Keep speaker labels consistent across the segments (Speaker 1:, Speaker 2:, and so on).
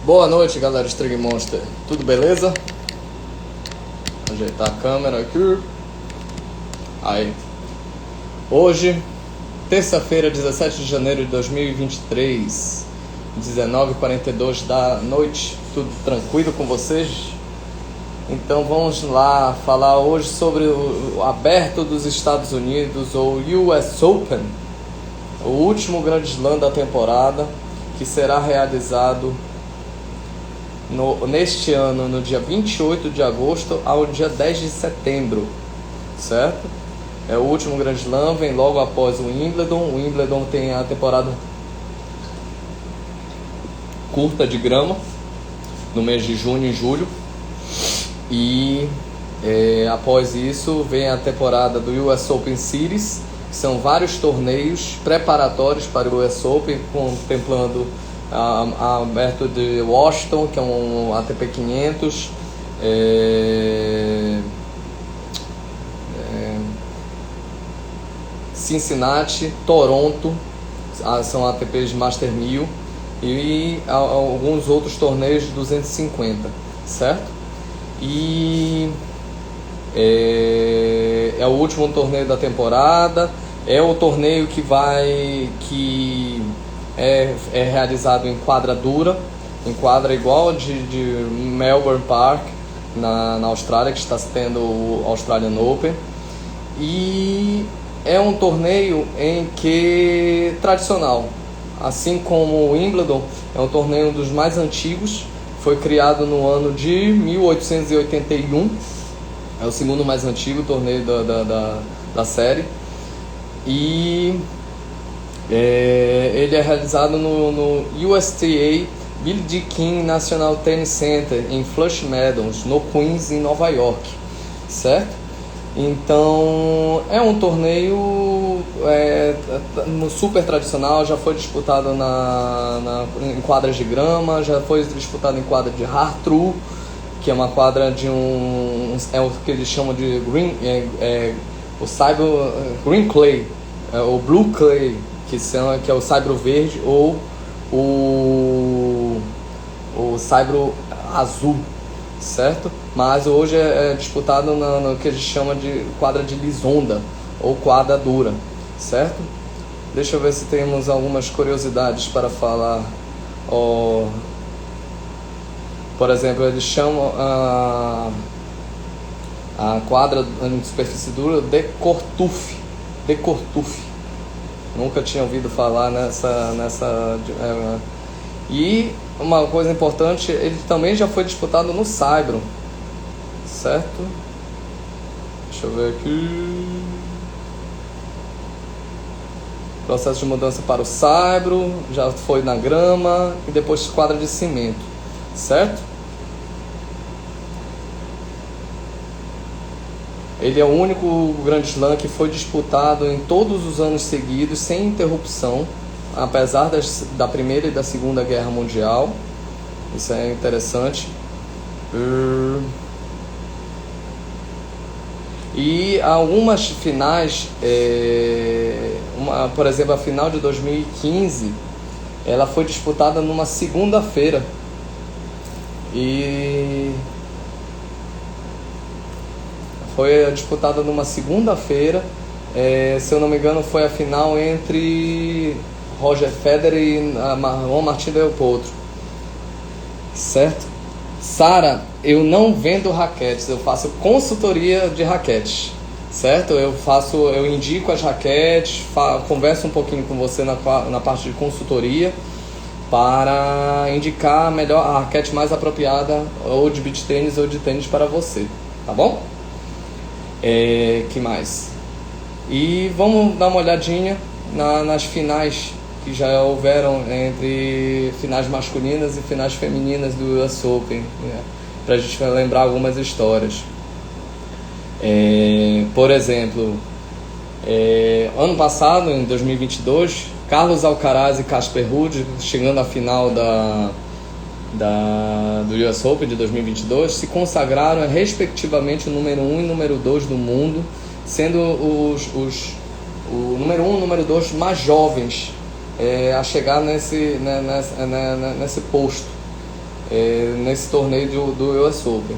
Speaker 1: Boa noite, galera String Monster. Tudo beleza? Ajeitar a câmera aqui. Aí. Hoje, terça-feira, 17 de janeiro de 2023, 19h42 da noite. Tudo tranquilo com vocês? Então vamos lá falar hoje sobre o Aberto dos Estados Unidos, ou US Open, o último grande slam da temporada, que será realizado neste ano, no dia 28 de agosto ao dia 10 de setembro, certo? É o último grande slam, vem logo após o Wimbledon. O Wimbledon tem a temporada curta de grama, no mês de junho e julho. E após isso vem a temporada do US Open Series, que são vários torneios preparatórios para o US Open, contemplando a Aberto de Washington, que é um ATP 500, Cincinnati, Toronto, são ATPs de Master 1000, e alguns outros torneios de 250, certo? E é o último torneio da temporada, é o torneio que é realizado em quadra dura, em quadra igual de Melbourne Park, na Austrália, que está tendo o Australian Open. E é um torneio tradicional, assim como o Wimbledon, é um torneio dos mais antigos. Foi criado no ano de 1881, é o segundo mais antigo torneio da série, e ele é realizado no USTA Billie Jean King National Tennis Center, em Flushing Meadows, no Queens, em Nova York, certo? Então é um torneio super tradicional, já foi disputado em quadras de grama, já foi disputado em quadra de hard true, que é uma quadra de é o que eles chamam de green, o saibro green clay, o blue clay, que é o saibro verde, ou o saibro azul, certo? Mas hoje é disputado no que a gente chama de quadra de lisonda, ou quadra dura, certo? Deixa eu ver se temos algumas curiosidades para falar. Por exemplo, eles chamam a quadra em superfície dura de Cortuf. Nunca tinha ouvido falar nessa. E uma coisa importante, ele também já foi disputado no saibro, certo? Deixa eu ver aqui. Processo de mudança para o saibro, já foi na grama e depois quadra de cimento, certo? Ele é o único grande slam que foi disputado em todos os anos seguidos, sem interrupção, apesar da Primeira e da Segunda Guerra Mundial. Isso é interessante. E algumas finais, por exemplo, a final de 2015, ela foi disputada numa segunda-feira. E foi disputada numa segunda-feira. Se eu não me engano, foi a final entre Roger Federer e Juan Martín del Potro, certo? Sara, eu não vendo raquetes, eu faço consultoria de raquetes, certo? Eu indico as raquetes, converso um pouquinho com você na parte de consultoria, para indicar a raquete mais apropriada, ou de beach tênis ou de tênis para você, tá bom? Que mais? E vamos dar uma olhadinha nas finais que já houveram, entre finais masculinas e finais femininas do US Open, para a gente lembrar algumas histórias. Por exemplo, ano passado, em 2022, Carlos Alcaraz e Casper Ruud, chegando à final do US Open de 2022, se consagraram respectivamente o número 1 e número 2 do mundo, sendo o número 1 e o número 2 mais jovens a chegar nesse posto, nesse torneio do US Open.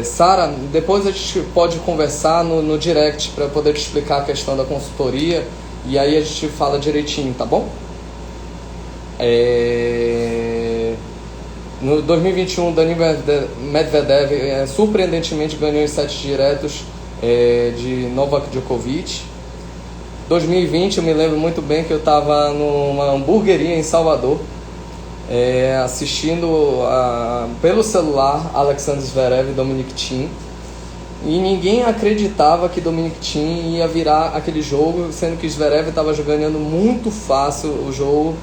Speaker 1: Sara, depois a gente pode conversar no direct para poder te explicar a questão da consultoria, e aí a gente fala direitinho, tá bom? No 2021, Daniil Medvedev surpreendentemente ganhou em sets diretos de Novak Djokovic. 2020, eu me lembro muito bem que eu estava numa hamburgueria em Salvador, assistindo pelo celular Alexander Zverev e Dominic Thiem, e ninguém acreditava que Dominic Thiem ia virar aquele jogo, sendo que Zverev estava ganhando muito fácil o jogo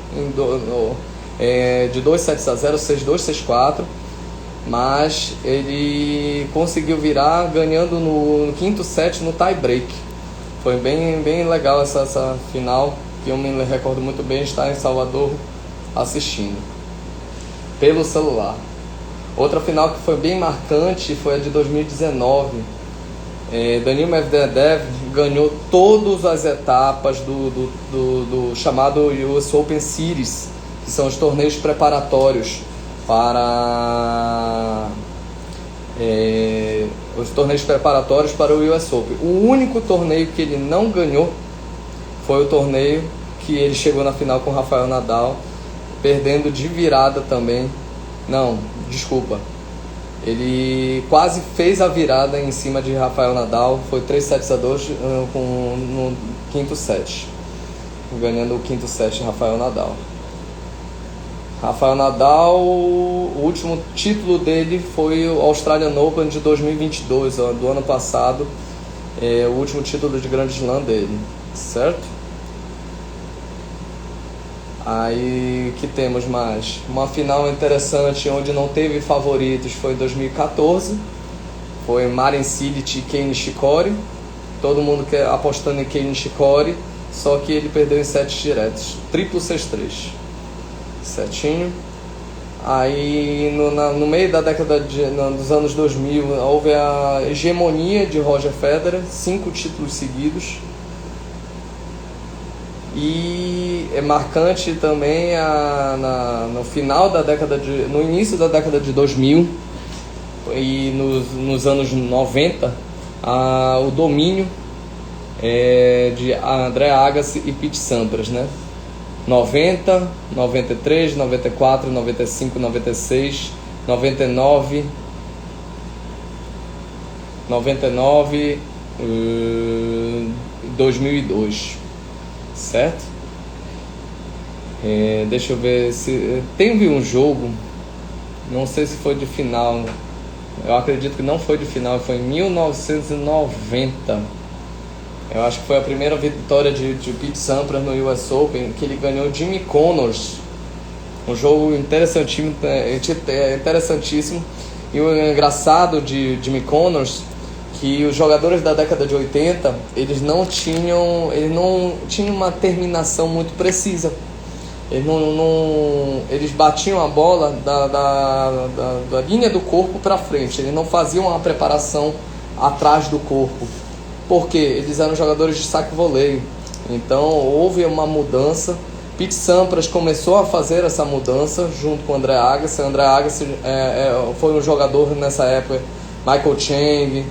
Speaker 1: de 2-0, 6-2, 6-4, mas ele conseguiu virar ganhando no quinto set no tie break. Foi bem legal essa final, que eu me recordo muito bem estar em Salvador assistindo pelo celular. Outra final que foi bem marcante foi a de 2019. Daniil Medvedev ganhou todas as etapas do chamado US Open Series, que são os torneios preparatórios para o US Open. O único torneio que ele não ganhou foi o torneio que ele chegou na final com Rafael Nadal, perdendo de virada também. Não, desculpa. Ele quase fez a virada em cima de Rafael Nadal. Foi 3-2 no quinto set, ganhando o quinto set Rafael Nadal. Rafael Nadal, o último título dele foi o Australian Open de 2022, do ano passado. O último título de Grand Slam dele, certo? Aí que temos mais? Uma final interessante onde não teve favoritos foi em 2014. Foi Marin Cilic e Kei Nishikori. Todo mundo apostando em Kei Nishikori, só que ele perdeu em sets diretos. Triplo 6-3. Certinho. Aí no meio da década dos anos 2000 houve a hegemonia de Roger Federer, 5 títulos seguidos. E é marcante também no início da década de 2000 e nos anos 90, o domínio de André Agassi e Pete Sampras, né? 90, 93, 94, 95, 96, 99, 2002, certo? Deixa eu ver se teve um jogo, não sei se foi de final, eu acredito que não foi de final, foi em 1990. Eu acho que foi a primeira vitória de Pete Sampras no US Open, que ele ganhou Jimmy Connors. Um jogo interessantíssimo. E o engraçado de Jimmy Connors, que os jogadores da década de 80, eles não tinham uma terminação muito precisa. Eles batiam a bola da linha do corpo para frente. Eles não faziam uma preparação atrás do corpo, porque eles eram jogadores de saque e voleio. Então houve uma mudança. Pete Sampras começou a fazer essa mudança junto com o André Agassi. André Agassi foi um jogador nessa época, Michael Chang,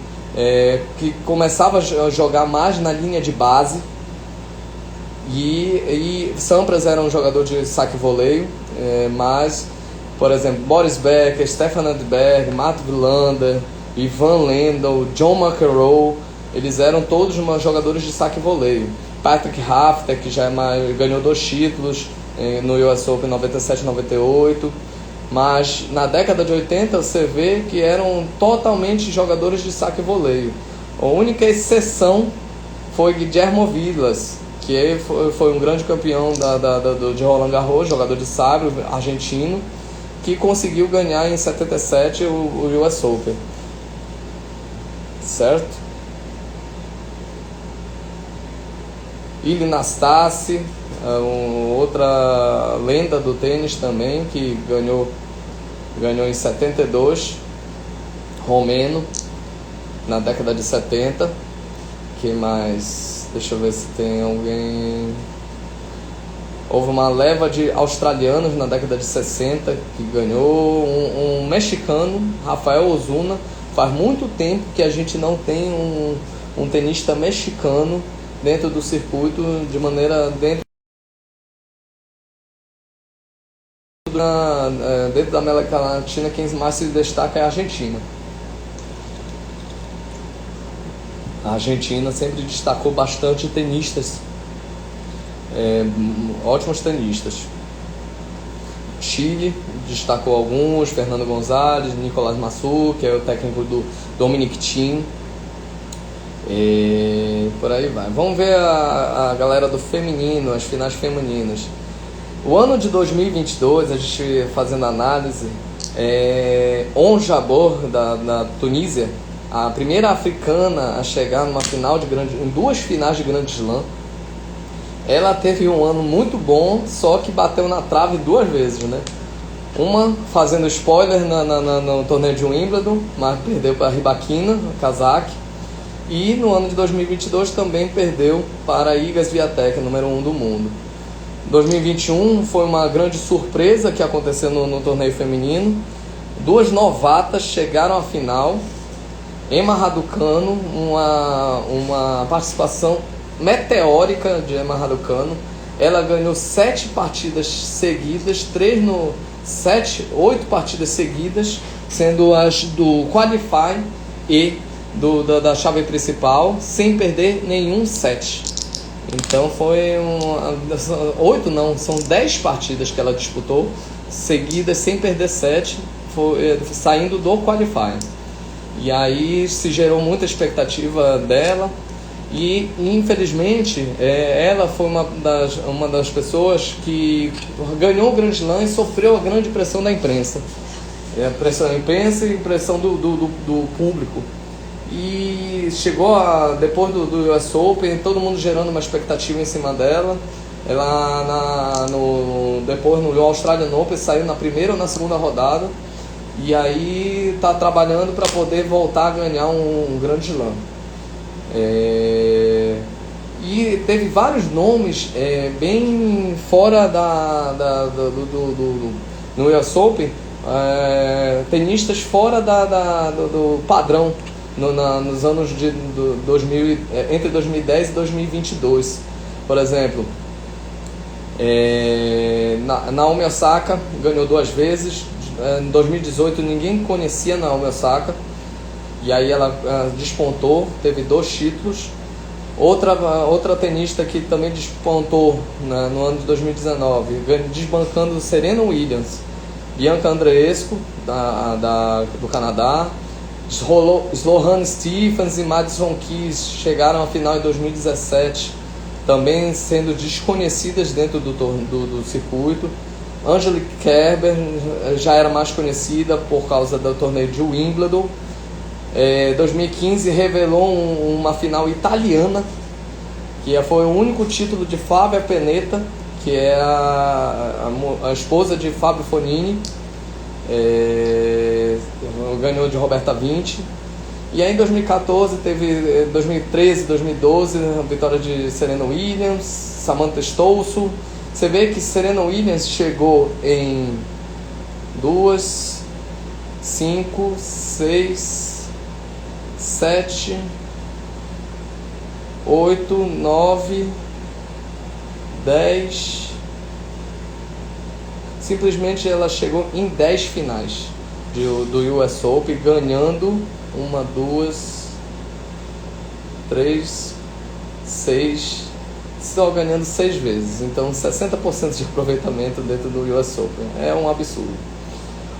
Speaker 1: que começava a jogar mais na linha de base, e Sampras era um jogador de saque e voleio, mas, por exemplo, Boris Becker, Stefan Edberg, Matt Wilander, Ivan Lendl, John McEnroe, eles eram todos jogadores de saque e voleio. Patrick Rafter, que ganhou 2 títulos no US Open 97 e 98. Mas na década de 80 você vê que eram totalmente jogadores de saque e voleio. A única exceção foi Guillermo Vilas, que foi um grande campeão de Roland Garros, jogador de sabre, argentino, que conseguiu ganhar em 77 o US Open. Certo? Ilie Nastase, outra lenda do tênis também, que ganhou em 72, romeno, na década de 70. Quem mais? Deixa eu ver se tem alguém. Houve uma leva de australianos na década de 60 que ganhou, um mexicano, Rafael Ozuna. Faz muito tempo que a gente não tem um tenista mexicano dentro do circuito, de maneira dentro da América Latina. Quem mais se destaca é a Argentina. A Argentina sempre destacou bastante tenistas, ótimos tenistas. Chile destacou alguns, Fernando Gonzalez, Nicolás Massú, que é o técnico do Dominic Thiem, e por aí vai. Vamos ver a galera do feminino, as finais femininas. O ano de 2022, a gente fazendo análise, Ons Jabeur, da Tunísia, a primeira africana a chegar numa final em duas finais de Grande Slam. Ela teve um ano muito bom, só que bateu na trave duas vezes, né? Uma fazendo spoiler no torneio de Wimbledon, mas perdeu para a Rybakina, Kazakh. E no ano de 2022 também perdeu para a Iga Swiatek, número 1 do mundo. 2021 foi uma grande surpresa que aconteceu no torneio feminino. Duas novatas chegaram à final. Emma Raducanu, uma participação meteórica de Emma Raducanu. Ela ganhou 7 partidas seguidas, 8 partidas seguidas, sendo as do Qualify e da chave principal, sem perder nenhum set. Então foi 8 não, são 10 partidas que ela disputou seguidas sem perder set, saindo do Qualify. E aí se gerou muita expectativa dela. E infelizmente ela foi uma das pessoas que ganhou o Grand Slam e sofreu a grande pressão da imprensa. A pressão da imprensa e pressão do público. E chegou depois do US Open, todo mundo gerando uma expectativa em cima dela. Ela depois no Australian Open saiu na primeira ou na segunda rodada. E aí está trabalhando para poder voltar a ganhar um Grand Slam. E teve vários nomes bem fora no US Open, tenistas fora do padrão nos anos de 2000, entre 2010 e 2022. Por exemplo, Naomi Osaka ganhou 2 vezes. Em 2018 ninguém conhecia Naomi Osaka. E aí ela despontou, teve 2 títulos. Outra tenista que também despontou no ano de 2019, desbancando Serena Williams, Bianca Andreescu, do Canadá. Sloane Stephens e Madison Keys chegaram à final em 2017, também sendo desconhecidas dentro do circuito. Angelique Kerber já era mais conhecida por causa do torneio de Wimbledon. 2015 revelou uma final italiana, que foi o único título de Flavia Pennetta, que é a esposa de Fabio Fognini. Ganhou de Roberta Vinci. E aí em 2014 teve 2013, 2012 a vitória de Serena Williams, Samantha Stosur. Você vê que Serena Williams chegou em 2, 5, 6, 7, 8, 9, 10. Simplesmente ela chegou em 10 finais do US Open, ganhando 1, 2, 3, 6, só ganhando 6 vezes. Então 60% de aproveitamento dentro do US Open. É um absurdo.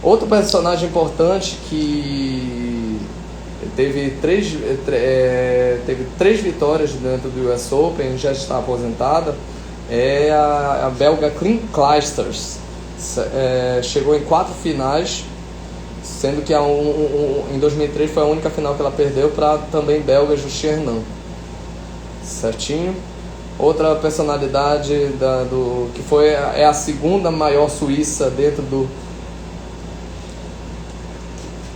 Speaker 1: Outro personagem importante que teve 3 vitórias dentro do US Open, já está aposentada, é a belga Kim Clijsters. Chegou em 4 finais, sendo que em 2003 foi a única final que ela perdeu para também belga Justin Hernan. Certinho? Outra personalidade que é a segunda maior suíça dentro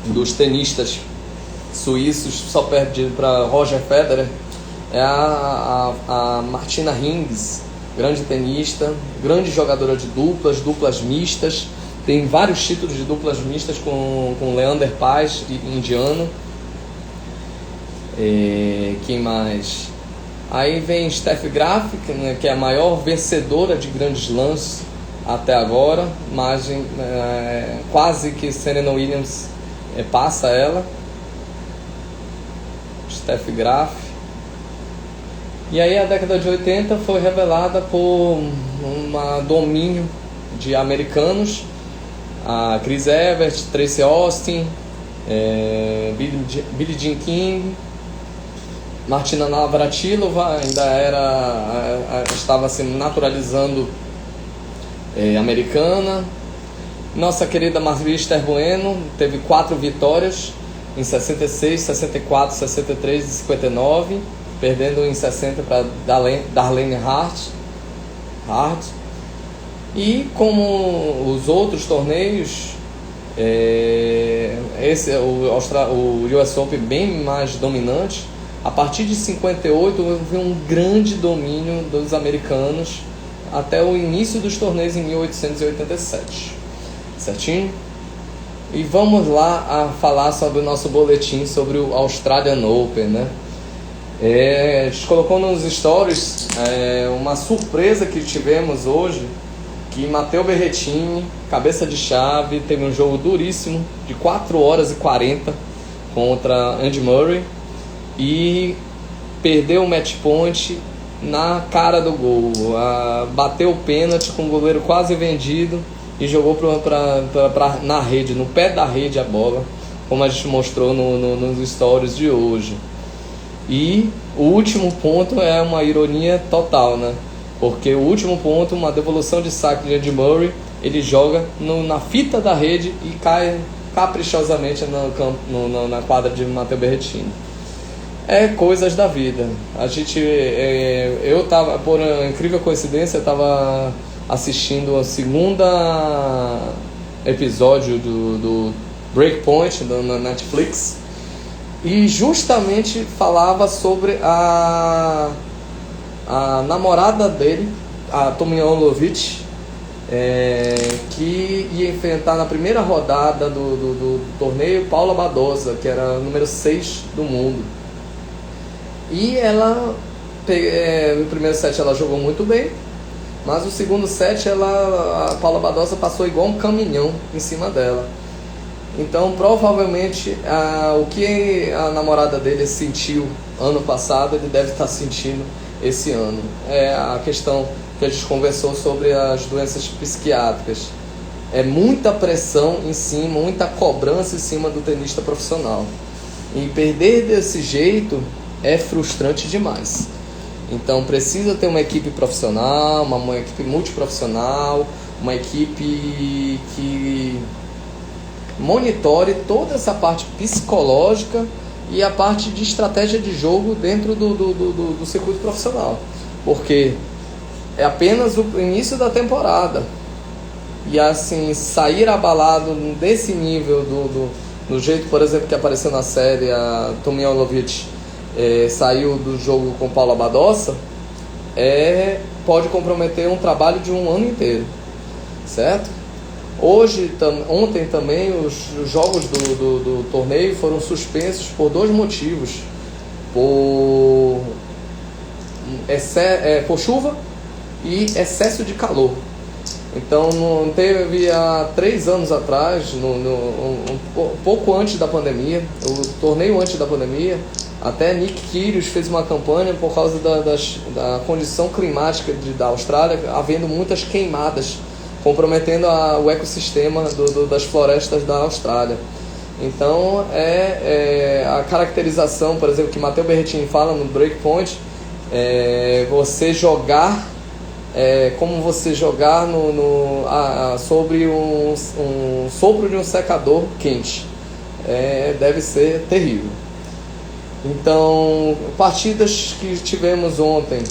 Speaker 1: dos tenistas suíços, só perde para Roger Federer, é a Martina Hingis, grande tenista, grande jogadora de duplas mistas. Tem vários títulos de duplas mistas com Leander Paes, indiano. Quem mais? Aí vem Steffi Graf, que é a maior vencedora de grandes slams até agora, mas quase que Serena Williams passa ela. Steffi Graf. E aí a década de 80 foi revelada por um domínio de americanos, a Chris Evert, Tracy Austin, Billie Jean King, Martina Navratilova estava se naturalizando americana. Nossa querida Maria Esther Bueno teve 4 vitórias em 66, 64, 63 e 59, perdendo em 60 para Darlene Hard. E como os outros torneios, o US Open bem mais dominante. A partir de 58 houve um grande domínio dos americanos até o início dos torneios em 1887, certinho? E vamos lá a falar sobre o nosso boletim sobre o Australian Open, né? A gente colocou nos stories uma surpresa que tivemos hoje, que Matteo Berrettini, cabeça de chave, teve um jogo duríssimo de 4 horas e 40 contra Andy Murray e perdeu o match point na cara do gol, bateu o pênalti com o goleiro quase vendido e jogou na rede, no pé da rede a bola, como a gente mostrou nos stories de hoje. E o último ponto é uma ironia total, né? Porque o último ponto, uma devolução de saque de Andy Murray, ele joga na fita da rede e cai caprichosamente na quadra de Matteo Berrettini. Coisas da vida. Eu tava, por uma incrível coincidência, eu tava assistindo o segundo episódio do Breakpoint na Netflix e justamente falava sobre a namorada dele, a Tomljanovic, que ia enfrentar na primeira rodada do torneio Paula Badosa, que era o número 6 do mundo. E ela, no primeiro set ela jogou muito bem, mas o segundo set a Paula Badosa passou igual um caminhão em cima dela. Então provavelmente o que a namorada dele sentiu ano passado, ele deve estar sentindo esse ano. É a questão que a gente conversou sobre as doenças psiquiátricas. É muita pressão em cima, muita cobrança em cima do tenista profissional. E perder desse jeito é frustrante demais. Então precisa ter uma equipe profissional, uma equipe multiprofissional, uma equipe que monitore toda essa parte psicológica e a parte de estratégia de jogo dentro do circuito profissional. Porque é apenas o início da temporada. E assim, sair abalado desse nível, do jeito, por exemplo, que apareceu na série, a Tomljanovic saiu do jogo com Paula Badosa, pode comprometer um trabalho de um ano inteiro, certo? Ontem também os jogos do torneio foram suspensos por 2 motivos: por chuva e excesso de calor. Então não teve há 3 anos atrás, pouco antes da pandemia, o torneio antes da pandemia, até Nick Kyrgios fez uma campanha por causa da condição climática da Austrália, havendo muitas queimadas, comprometendo o ecossistema das florestas da Austrália. Então a caracterização, por exemplo, que Matteo Berrettini fala no Breakpoint, você jogar como você jogar sobre um sopro de um secador quente. Deve ser terrível. Então, partidas que tivemos ontem,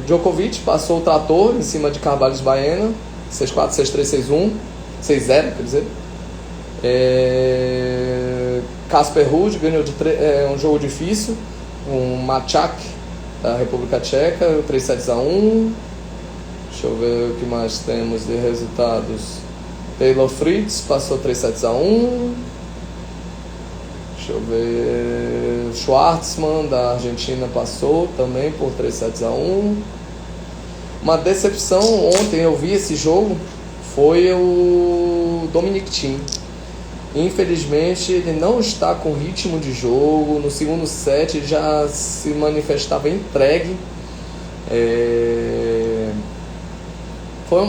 Speaker 1: Djokovic passou o trator em cima de Carvalhos Baena, 6-4, 6-3, 6-1, 6-0, quer dizer. Casper Ruud ganhou um jogo difícil, um Machak da República Tcheca, 3 sets a 1. Deixa eu ver o que mais temos de resultados. Taylor Fritz passou 3 sets a 1. Deixa eu ver. Schwartzman da Argentina passou também por 3 sets a 1. Uma decepção, ontem eu vi esse jogo, foi o Dominic Thiem. Infelizmente ele não está com ritmo de jogo. No segundo set ele já se manifestava entregue. Foi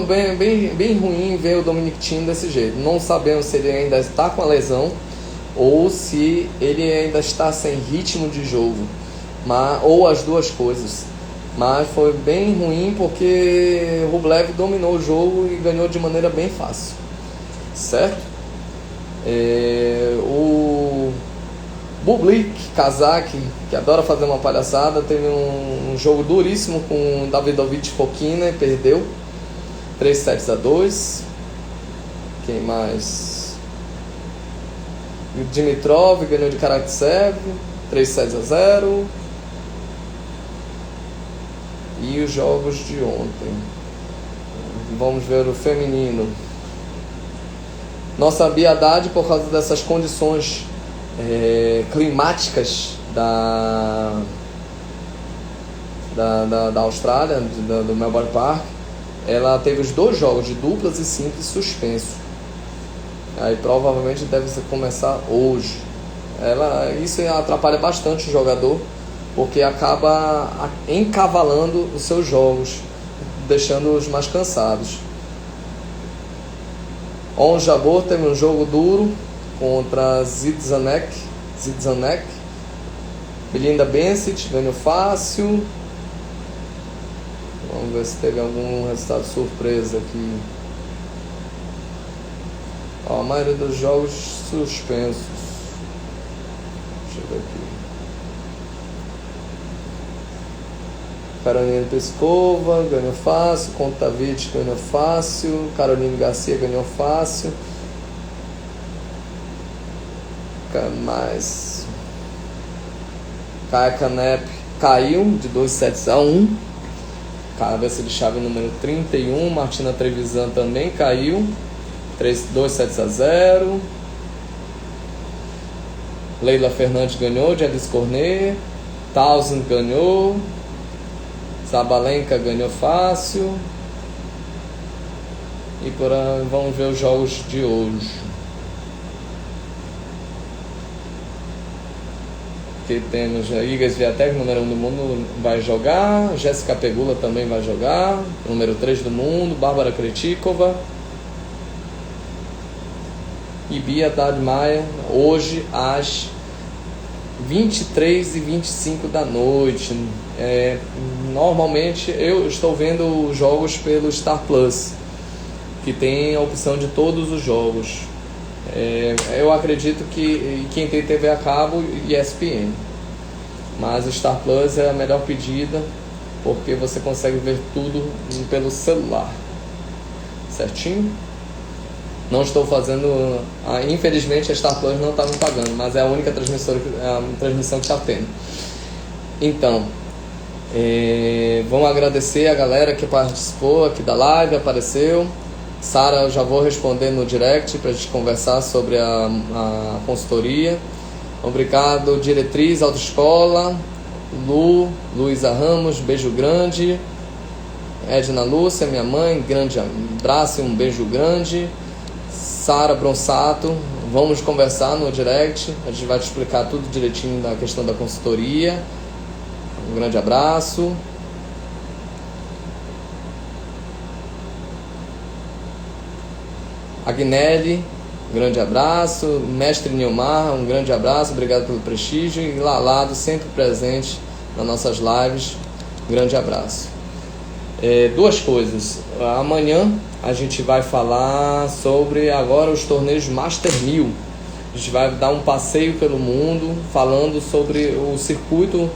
Speaker 1: bem ruim ver o Dominic Thiem desse jeito. Não sabemos se ele ainda está com a lesão ou se ele ainda está sem ritmo de jogo, ou as duas coisas. Mas foi bem ruim porque Rublev dominou o jogo e ganhou de maneira bem fácil, certo? O Bublik Kazak, que adora fazer uma palhaçada, teve um jogo duríssimo com Davidovich Fokina e perdeu 3 sets a 2. Quem mais? O Dimitrov ganhou de Karatsev 3 sets a 0. E os jogos de ontem. Vamos ver o feminino. Nossa Bia Haddad, por causa dessas condições climáticas da Austrália, do Melbourne Park, ela teve os 2 jogos de duplas e simples suspenso. Aí provavelmente deve começar hoje. Isso atrapalha bastante o jogador, porque acaba encavalando os seus jogos, deixando-os mais cansados. On Jabeur teve um jogo duro contra Zizanek. Belinda Bencic ganhou fácil. Vamos ver se teve algum resultado surpresa aqui. A maioria dos jogos suspensos. Deixa eu ver aqui. Carolina Pliskova ganhou fácil. Kontaveit ganhou fácil. Caroline Garcia ganhou fácil. Mais. Kaia Kanepi caiu de 2 sets a 1. Cabeça de chave número 31. Martina Trevisan também caiu 2 sets a 0. Leila Fernandes ganhou de Alice Cornet. Townsend ganhou. Sabalenka ganhou fácil. E por aí vamos ver os jogos de hoje. Aqui temos a Iga Swiatek, número 1 do mundo, vai jogar. Jéssica Pegula também vai jogar, número 3 do mundo. Bárbara Krejcikova e Bia Haddad Maia, hoje às 23h25 da noite. Normalmente eu estou vendo os jogos pelo Star Plus, que tem a opção de todos os jogos. Eu acredito que quem tem TV a cabo, ESPN, mas o Star Plus é a melhor pedida, porque você consegue ver tudo pelo celular, certinho? Não estou fazendo, infelizmente a Star Plus não está me pagando, mas é a única transmissão que está tendo. Então, vamos agradecer a galera que participou aqui da live, apareceu. Sara, eu já vou responder no direct para a gente conversar sobre a consultoria. Obrigado, Diretriz Autoescola, Luísa Ramos, beijo grande. Edna Lúcia, minha mãe, grande abraço e um beijo grande. Sara Bronsato, vamos conversar no direct, a gente vai te explicar tudo direitinho da questão da consultoria. Um grande abraço. Agnelli, grande abraço. Mestre Nilmar, um grande abraço, obrigado pelo prestígio. E Lalado, sempre presente nas nossas lives, grande abraço. 2 coisas. Amanhã a gente vai falar sobre agora os torneios Master 1000. A gente vai dar um passeio pelo mundo falando sobre o circuito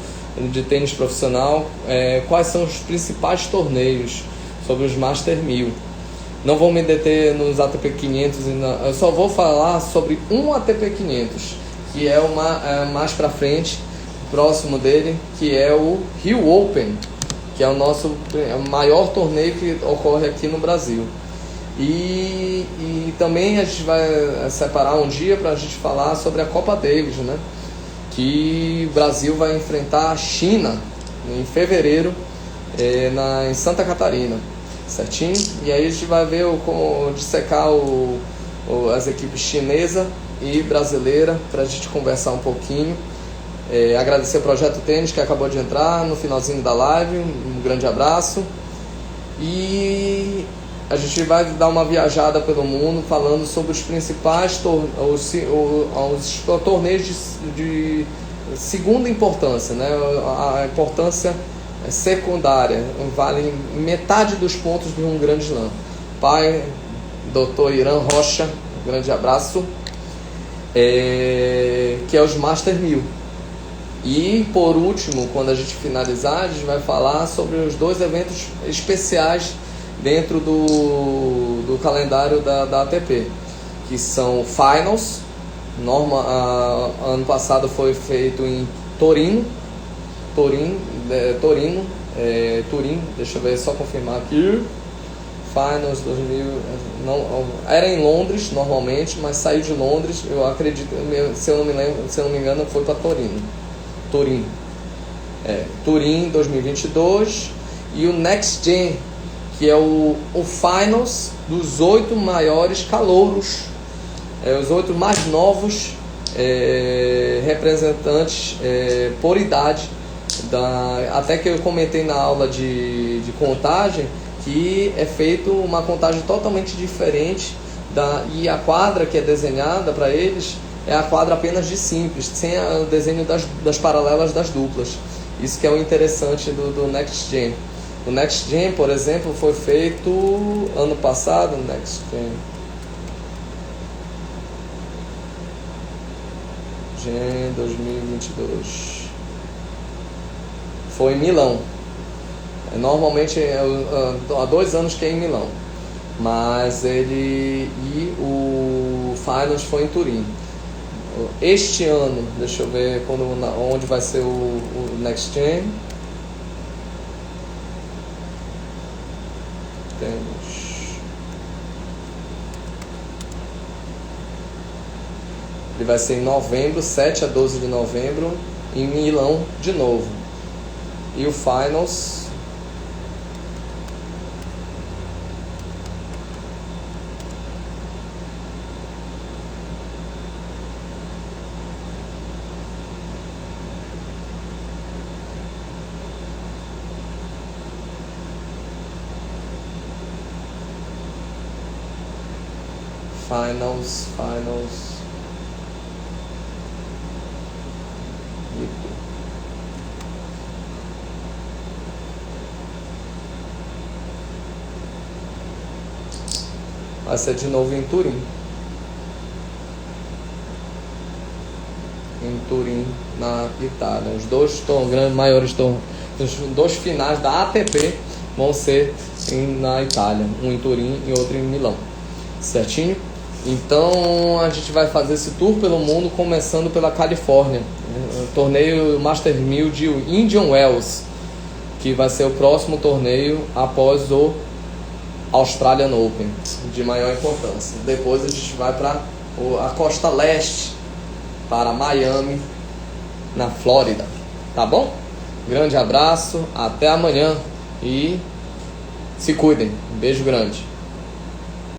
Speaker 1: de tênis profissional, quais são os principais torneios, sobre os Master 1000. Não vou me deter nos ATP 500, eu só vou falar sobre um ATP 500, que é mais pra frente, próximo dele, que é o Rio Open, que é o nosso maior torneio que ocorre aqui no Brasil. E também a gente vai separar um dia para a gente falar sobre a Copa Davis, né? Que o Brasil vai enfrentar a China em fevereiro, em Santa Catarina, certinho? E aí a gente vai ver dissecar as equipes chinesa e brasileira para a gente conversar um pouquinho. Agradecer o Projeto Tênis que acabou de entrar no finalzinho da live, um grande abraço. E a gente vai dar uma viajada pelo mundo falando sobre os principais torneios de segunda importância, né? A importância secundária, vale metade dos pontos de um grande slam. Pai, Dr. Irã Rocha, um grande abraço, que é os Master 1000. E por último, quando a gente finalizar, a gente vai falar sobre os 2 eventos especiais dentro do calendário da ATP, que são Finals. Ano passado foi feito em Turim, deixa eu ver, só confirmar aqui. Finals 2000, não, era em Londres normalmente, mas saiu de Londres, eu acredito, se eu não me engano, foi para Turim 2022, e o Next Gen, que é o Finals dos 8 maiores calouros, os 8 mais novos representantes por idade, até que eu comentei na aula de contagem, que é feito uma contagem totalmente diferente, e a quadra que é desenhada para eles é a quadra apenas de simples, sem o desenho das paralelas das duplas. Isso que é o interessante do Next Gen. O Next Gen, por exemplo, foi feito ano passado, Next Gen 2022. Foi em Milão. Normalmente há 2 anos que é em Milão, mas o Finals foi em Turim. Este ano, deixa eu ver onde vai ser o Next Gen. Ele vai ser em novembro, 7 a 12 de novembro, em Milão de novo. E o Finals vai ser de novo em Turim. Na Itália. Os 2 maiores os 2 finais da ATP vão ser na Itália, um em Turim e outro em Milão, certinho? Então a gente vai fazer esse tour pelo mundo, começando pela Califórnia, o torneio Master 1000 de Indian Wells, que vai ser o próximo torneio após o Australian Open, de maior importância. Depois a gente vai para a costa leste, para Miami, na Flórida, tá bom? Grande abraço, até amanhã e se cuidem. Beijo grande.